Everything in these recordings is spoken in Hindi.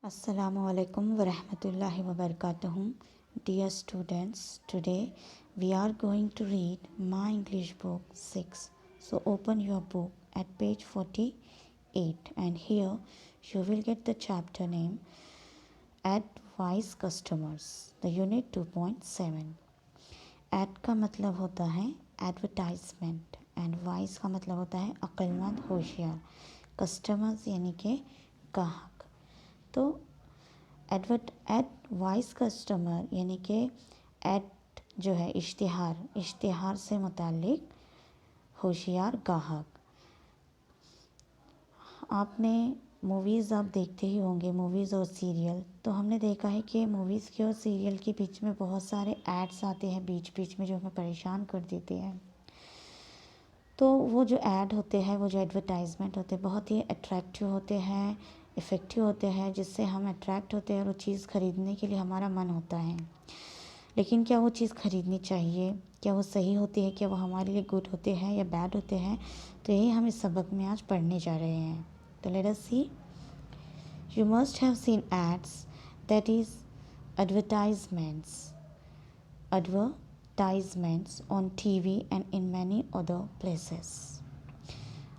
Assalamualaikum warahmatullahi wabarakatuh. Dear students, today we are going to read My English Book 6. So open your book at page 48 and here you will get the chapter name Advice Customers, the unit 2.7. Ad का मतलब होता है एडवर्टाइजमेंट एंड वाइस का मतलब होता है अक्लमंद होशियार, कस्टमर्स यानी कि ग्राहक। तो एडवाइस कस्टमर यानी कि एड जो है इश्तिहार से मुतालिक होशियार ग्राहक। आपने मूवीज़ आप देखते ही होंगे, मूवीज़ और सीरियल। तो हमने देखा है कि मूवीज़ के और सीरियल के बीच में बहुत सारे एड्स आते हैं बीच बीच में जो हमें परेशान कर देते हैं। तो वो जो ऐड होते हैं, वो जो एडवर्टाइजमेंट होते हैं, बहुत ही अट्रैक्टिव होते हैं, इफ़ेक्टिव होते हैं, जिससे हम अट्रैक्ट होते हैं और वो चीज़ ख़रीदने के लिए हमारा मन होता है। लेकिन क्या वो चीज़ ख़रीदनी चाहिए? क्या वो सही होती है? क्या वो हमारे लिए गुड होते हैं या बैड होते हैं? तो यही हम इस सबक में आज पढ़ने जा रहे हैं। तो let us see. You must have seen ads, that is advertisements on TV and in many other places.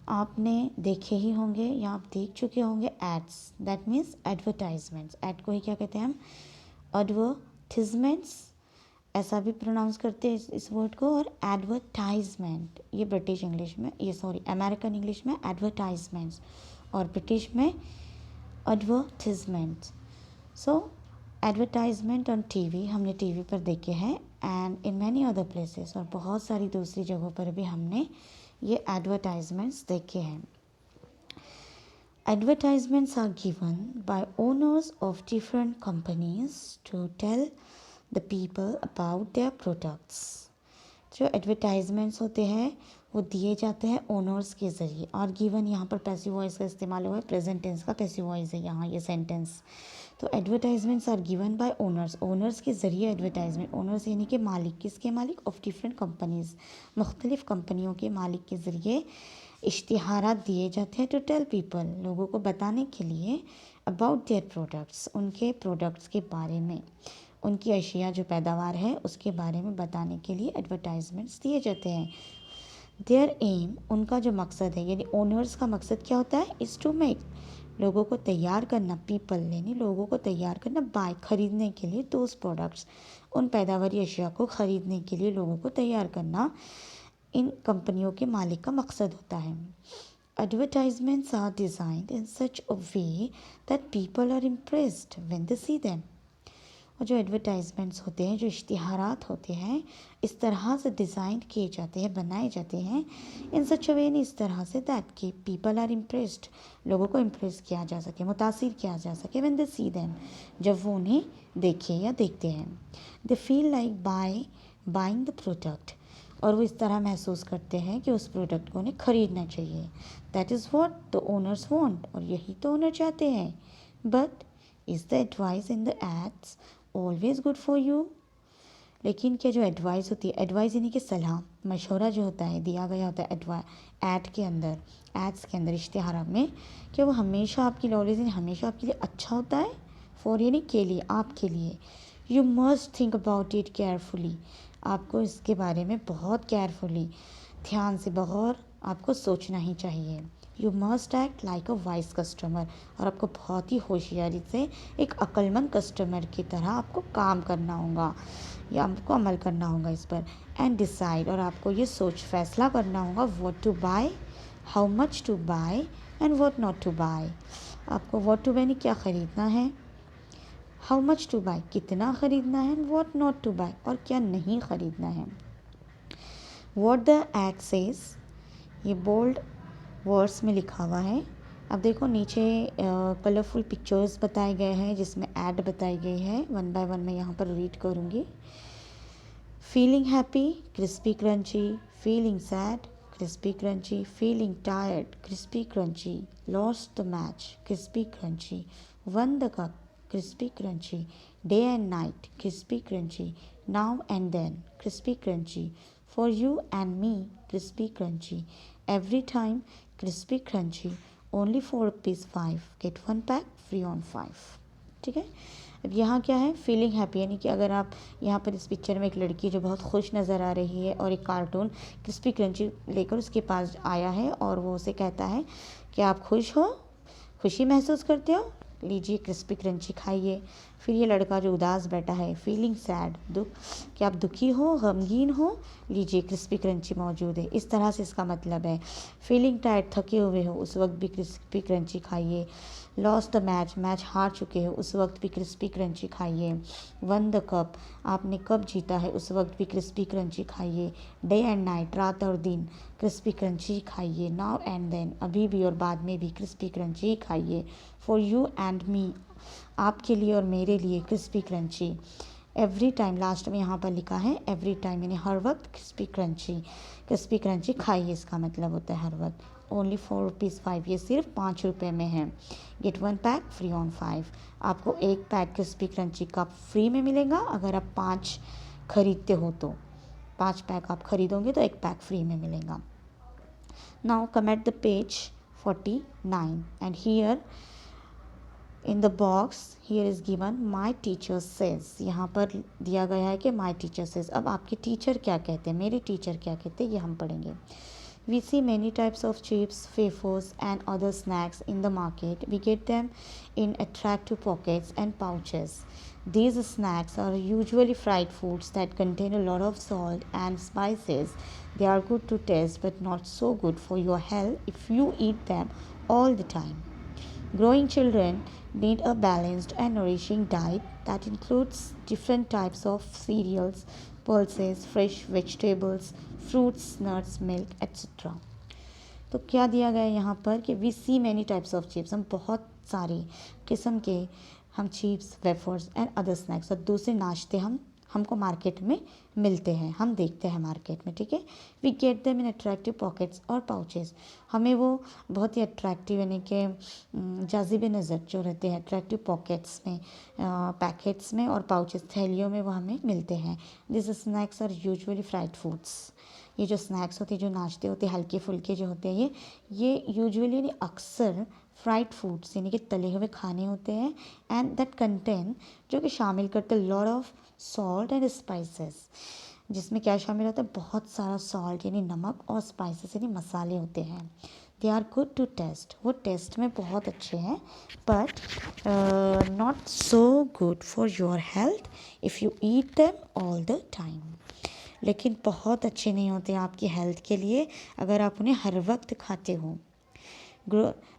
आपने देखे ही होंगे या आप देख चुके होंगे ads, that means advertisements. Ad को ही क्या कहते हैं हम? एडवर्टिजमेंट्स, ऐसा भी प्रोनाउंस करते हैं इस वर्ड को। और एडवर्टाइजमेंट ये ब्रिटिश इंग्लिश में, अमेरिकन इंग्लिश में एडवर्टाइजमेंट्स और ब्रिटिश में advertisements. So advertisement on TV हमने टीवी पर देखे हैं and in many other places, और बहुत सारी दूसरी जगहों पर भी हमने ये एडवर्टाइजमेंट्स देखे हैं। Advertisements are given by owners of different companies to tell the people about their products. जो एडवर्टाइजमेंट्स होते हैं वो दिए जाते हैं ओनर्स के ज़रिए, और गिवन यहाँ पर पैसिव वॉइस का इस्तेमाल हुआ है, प्रेजेंट टेंस का पैसिव वॉइस है यहाँ ये सेंटेंस। तो advertisements are given by owners के ज़रिए एडवर्टाइजमेंट। ओनर्स यानी कि मालिक, किसके मालिक? ऑफ डिफरेंट कंपनीज़, मुख्तलिफ़ कंपनियों के मालिक के ज़रिए इश्तिहारात दिए जाते हैं टू टेल पीपल, लोगों को बताने के लिए, अबाउट देयर प्रोडक्ट्स, उनके प्रोडक्ट्स के बारे में, उनकी अशिया जो पैदावार है उसके बारे में बताने के लिए एडवर्टाइजमेंट्स दिए जाते हैं। देयर एम, उनका जो मकसद है, यानी ओनर्स का मकसद क्या होता है? इज़ टू मेक, लोगों को तैयार करना, पीपल यानी लोगों को तैयार करना, बाय खरीदने के लिए, दोज प्रोडक्ट्स, उन पैदावारी अशिया को ख़रीदने के लिए लोगों को तैयार करना इन कंपनियों के मालिक का मकसद होता है। Advertisements are designed in such a way that people are impressed when they see them. और जो एडवर्टाइजमेंट्स होते हैं, जो इश्तिहारात होते हैं, इस तरह से डिज़ाइन किए जाते हैं, बनाए जाते हैं, इन सच अ वे, इस तरह से दैट कि पीपल आर इम्प्रेस्ड, लोगों को इम्प्रेस किया जा सके, मुतासिर किया जा सके, व्हेन दे सी देम, जब वो उन्हें देखें या देखते हैं। They feel like buying the product, और वो इस तरह महसूस करते हैं कि उस प्रोडक्ट को उन्हें ख़रीदना चाहिए। That is what the owners want, और यही तो ओनर चाहते हैं। But is the advice in the ads always good for you? लेकिन क्या जो एडवाइस होती है, एडवाइस यानी कि सलाह, मशवरा जो होता है, दिया गया होता है एड्स के अंदर, इश्तिहार में, क्या वो हमेशा आपकी नॉलेज यानी हमेशा आपके लिए अच्छा होता है? फॉर यानी के लिए, आपके लिए। You must think about it carefully, आपको इसके बारे में बहुत केयरफुली, ध्यान से, बहुत आपको सोचना ही चाहिए। You must act like a wise customer, और आपको बहुत ही होशियारी से एक अक्लमंद कस्टमर की तरह आपको काम करना होगा या आपको अमल करना होगा इस पर। एंड डिसाइड, और आपको ये फैसला करना होगा, what to buy, how much to buy and what not to buy. आपको व्हाट टू बाय यानी क्या ख़रीदना है, हाउ मच टू बाय कितना ख़रीदना है, व्हाट नॉट टू बाय और क्या नहीं ख़रीदना है। व्हाट द एड सेज, ये बोल्ड वर्ड्स में लिखा हुआ है। अब देखो नीचे कलरफुल पिक्चर्स बताए गए हैं जिसमें ऐड बताई गई है। वन बाय वन मैं यहाँ पर रीड करूँगी। Feeling happy, crispy crunchy, feeling sad, crispy crunchy, feeling tired, crispy crunchy, lost the match, crispy crunchy, won the cup, crispy crunchy, day and night, crispy crunchy, now and then, crispy crunchy, for you and me, crispy crunchy, every time, crispy crunchy, only for ₹5, get one pack free on 5. ठीक है। अब यहाँ क्या है, फीलिंग हैप्पी, यानी कि अगर आप यहाँ पर इस पिक्चर में एक लड़की जो बहुत खुश नज़र आ रही है और एक कार्टून क्रिस्पी क्रंची लेकर उसके पास आया है और वो उसे कहता है कि आप खुश हो, खुशी महसूस करते हो, लीजिए क्रिस्पी क्रंची खाइए। फिर ये लड़का जो उदास बैठा है, फीलिंग सैड, दुख, कि आप दुखी हो, गमगीन हो, लीजिए क्रिस्पी क्रंची मौजूद है। इस तरह से इसका मतलब है। फीलिंग टायर्ड, थके हुए हो, उस वक्त भी क्रिस्पी क्रंची खाइए। लॉस्ट द मैच, मैच हार चुके हो, उस वक्त भी क्रिस्पी क्रंची खाइए। वन द कप, आपने कप जीता है, उस वक्त भी क्रिस्पी क्रंची खाइए। डे एंड नाइट, रात और दिन, क्रिस्पी क्रंची खाइए। नाउ एंड देन, अभी भी और बाद में भी क्रिस्पी क्रंची खाइए। फॉर यू एंड मी, आपके लिए और मेरे लिए crispy crunchy. Every time, last में यहाँ पर लिखा है एवरी टाइम, यानी हर वक्त क्रिस्पी क्रंची, क्रिस्पी क्रंची खाइए, इसका मतलब होता है हर वक्त। ओनली 4 रुपीज़ 5, ये सिर्फ 5 रुपये में है। गेट 1 पैक फ्री ऑन 5, आपको एक पैक क्रिस्पी क्रंची का फ्री में मिलेगा अगर आप 5 खरीदते हो तो। 5 पैक आप खरीदोगे तो एक पैक फ्री में मिलेगा। Now come at the page 49 and here in the box here is given my teacher says, यहाँ पर दिया गया है कि माई टीचर सेज। अब आपके टीचर क्या कहते हैं, मेरे टीचर क्या कहते हैं, ये हम पढ़ेंगे। We see many types of chips, wafers and other snacks in the market. We get them in attractive pockets and pouches. These snacks are usually fried foods that contain a lot of salt and spices. They are good to taste but not so good for your health if you eat them all the time. Growing children need a balanced and nourishing diet that includes different types of cereals, pulses, fresh vegetables, fruits, nuts, milk, etc. तो क्या दिया गया है यहाँ पर कि we see many types of chips, हम बहुत सारे किस्म के हम chips, wafers and other snacks और दूसरे नाश्ते हमको मार्केट में मिलते हैं, हम देखते हैं मार्केट में, ठीक है। We get them in attractive pockets और पाउचेस, हमें वो बहुत ही अट्रैक्टिव यानी कि जाज़िब नज़र जो रहते हैं अट्रैक्टिव पॉकेट्स में, पैकेट्स में और पाउचेस, थैलियों में वो हमें मिलते हैं। This snacks are usually fried foods, ये जो स्नैक्स होते हैं, जो नाश्ते होते हैं हल्के फुल्के जो होते हैं, ये यूजुअली यानी अक्सर फ्राइड फूड्स यानी कि तले हुए खाने होते हैं। एंड दैट कंटेन, जो कि शामिल करते हैं lot of salt and spices, जिसमें क्या शामिल होता है, बहुत सारा सॉल्ट यानी नमक और स्पाइसेस यानी मसाले होते हैं। They are good to taste, वो टेस्ट में बहुत अच्छे हैं, but not so good for your health if you eat them all the time, लेकिन बहुत अच्छे नहीं होते आपकी हेल्थ के लिए अगर आप उन्हें हर वक्त खाते हो।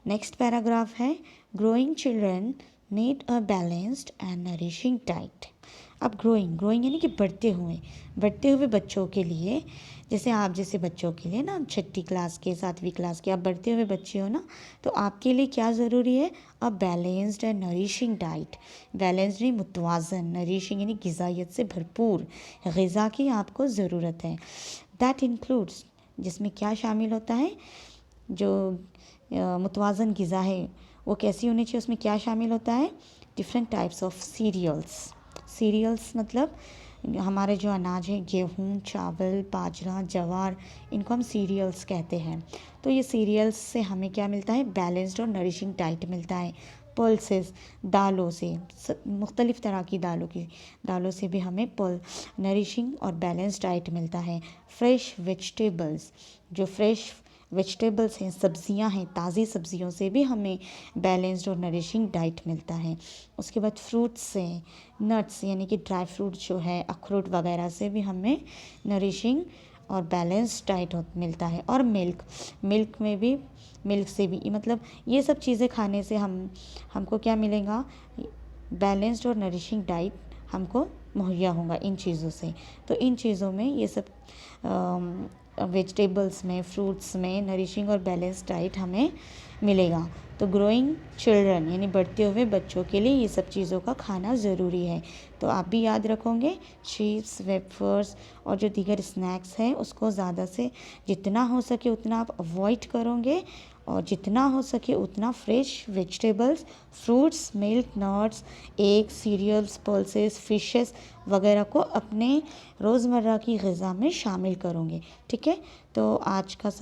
नेक्स्ट पैराग्राफ है, growing children need a balanced and nourishing diet. अब ग्रोइंग यानी कि बढ़ते हुए बच्चों के लिए, जैसे आप जैसे बच्चों के लिए ना, 6ठी क्लास के 7वीं क्लास के आप बढ़ते हुए बच्चे हो ना, तो आपके लिए क्या ज़रूरी है, a balanced and nourishing diet. Balanced नहीं, मुतवाज़न, नरिशिंग यानी ग़िज़ाइयत से भरपूर ग़िज़ा की आपको ज़रूरत है। दैट इंक्लूड्स, जिसमें क्या शामिल होता है, जो मुतवाज़न ग़िज़ा है वो कैसी होनी चाहिए, उसमें क्या शामिल होता है, डिफरेंट टाइप्स ऑफ सीरियल्स मतलब हमारे जो अनाज है, गेहूँ, चावल, बाजरा, ज्वार, इनको हम सीरियल्स कहते हैं। तो ये सीरियल्स से हमें क्या मिलता है, बैलेंस्ड और नरिशिंग डाइट मिलता है। पल्सेस, दालों से, मुख्तलिफ़ तरह की दालों से भी हमें नरिशिंग और बैलेंस्ड डाइट मिलता है। फ्रेश वेजिटेबल्स, जो फ्रेश वेजिटेबल्स हैं, सब्जियां हैं, ताज़ी सब्जियों से भी हमें बैलेंस्ड और नरिशिंग डाइट मिलता है। उसके बाद फ्रूट्स से, नट्स यानी कि ड्राई फ्रूट जो है, अखरोट वगैरह से भी हमें नरिशिंग और बैलेंस्ड डाइट मिलता है। और मिल्क से भी, मतलब ये सब चीज़ें खाने से हमको क्या मिलेगा, बैलेंस्ड और नरिशिंग डाइट हमको मुहैया होगा इन चीज़ों से। तो इन चीज़ों में ये सब वेजिटेबल्स में, फ्रूट्स में नरिशिंग और बैलेंस डाइट हमें मिलेगा। तो ग्रोइंग चिल्ड्रन यानी बढ़ते हुए बच्चों के लिए ये सब चीज़ों का खाना ज़रूरी है। तो आप भी याद रखोगे, चिप्स, वेफर्स और जो दीगर स्नैक्स हैं उसको ज़्यादा से जितना हो सके उतना आप अवॉइड करोगे, और जितना हो सके उतना fresh vegetables, fruits, milk, nuts, egg, cereals, pulses, fishes वगैरह को अपने रोज़मर्रा की ग़िज़ा में शामिल करोगे, ठीक है। तो आज का